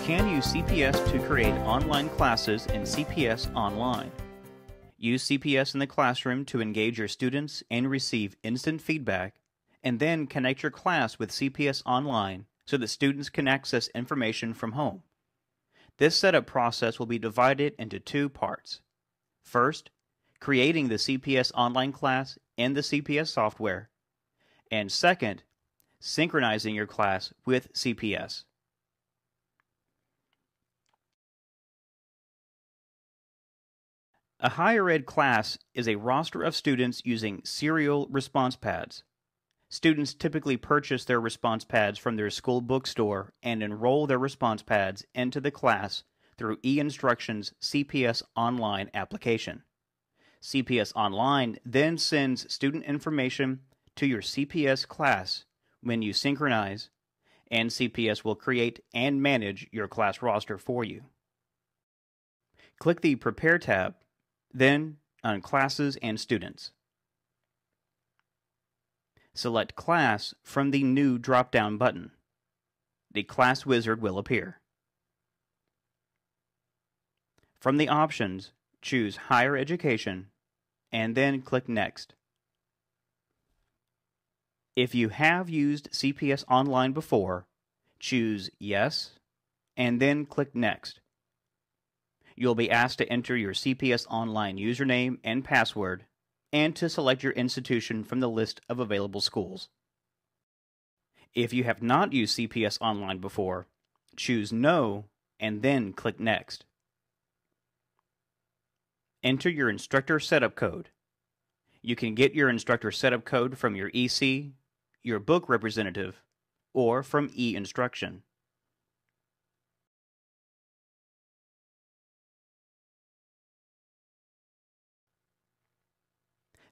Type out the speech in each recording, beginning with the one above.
can use CPS to create online classes in CPS Online. Use CPS in the classroom to engage your students and receive instant feedback, and then connect your class with CPS Online so that students can access information from home. This setup process will be divided into two parts. First, creating the CPS Online class in the CPS software, and second, synchronizing your class with CPS. A higher ed class is a roster of students using serial response pads. Students typically purchase their response pads from their school bookstore and enroll their response pads into the class through eInstruction's CPS Online application. CPS Online then sends student information to your CPS class when you synchronize, and CPS will create and manage your class roster for you. Click the Prepare tab, then on Classes and Students. Select Class from the New drop-down button. The class wizard will appear. From the options, choose Higher Education, and then click Next. If you have used CPS Online before, choose Yes, and then click Next. You'll be asked to enter your CPS Online username and password, and to select your institution from the list of available schools. If you have not used CPS Online before, choose No, and then click Next. Enter your instructor setup code. You can get your instructor setup code from your EC, your book representative, or from eInstruction.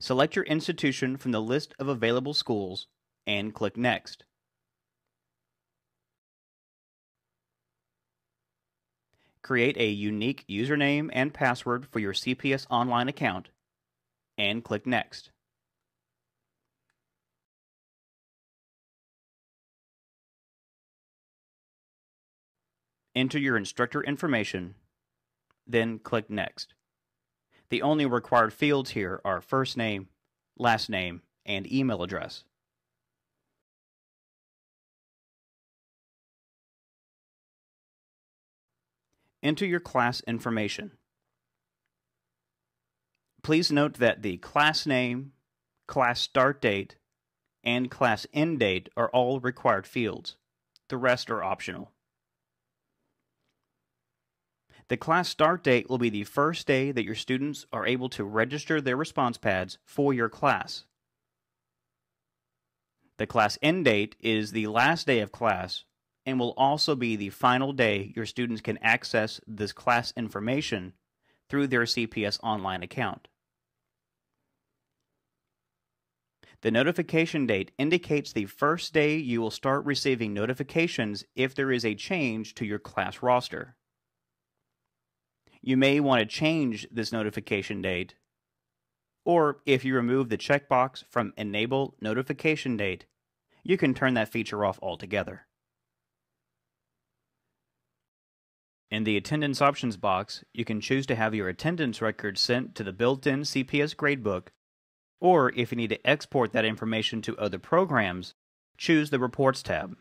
Select your institution from the list of available schools and click Next. Create a unique username and password for your CPS Online account and click Next. Enter your instructor information, then click Next. The only required fields here are first name, last name, and email address. Enter your class information. Please note that the class name, class start date, and class end date are all required fields. The rest are optional. The class start date will be the first day that your students are able to register their response pads for your class. The class end date is the last day of class and will also be the final day your students can access this class information through their CPS Online account. The notification date indicates the first day you will start receiving notifications if there is a change to your class roster. You may want to change this notification date, or if you remove the checkbox from Enable Notification Date, you can turn that feature off altogether. In the Attendance Options box, you can choose to have your attendance record sent to the built-in CPS gradebook, or if you need to export that information to other programs, choose the Reports tab.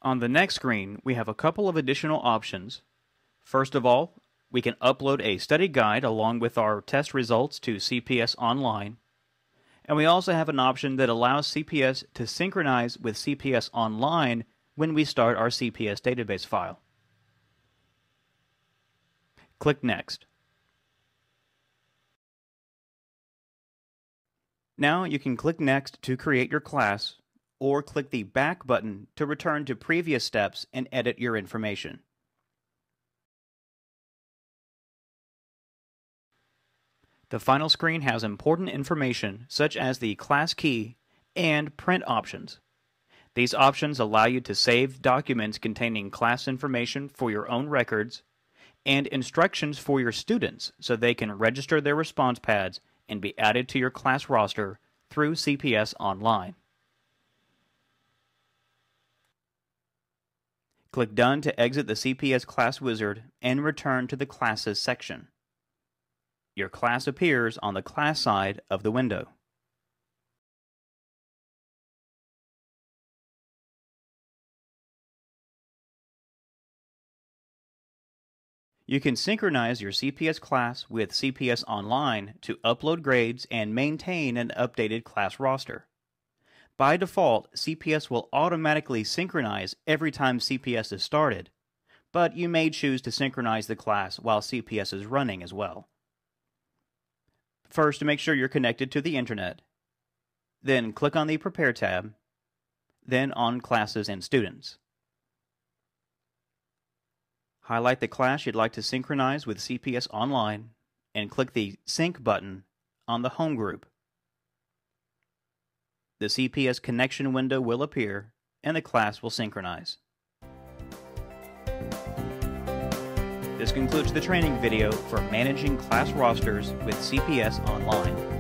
On the next screen, we have a couple of additional options. First of all, we can upload a study guide along with our test results to CPS Online. And we also have an option that allows CPS to synchronize with CPS Online when we start our CPS database file. Click Next. Now you can click Next to create your class, or click the Back button to return to previous steps and edit your information. The final screen has important information such as the class key and print options. These options allow you to save documents containing class information for your own records and instructions for your students so they can register their response pads and be added to your class roster through CPS Online. Click Done to exit the CPS class wizard and return to the Classes section. Your class appears on the class side of the window. You can synchronize your CPS class with CPSOnline to upload grades and maintain an updated class roster. By default, CPS will automatically synchronize every time CPS is started, but you may choose to synchronize the class while CPS is running as well. First, make sure you're connected to the internet. Then click on the Prepare tab, then on Classes and Students. Highlight the class you'd like to synchronize with CPSOnline and click the Sync button on the Home group. The CPS connection window will appear and the class will synchronize. This concludes the training video for managing class rosters with CPSOnline.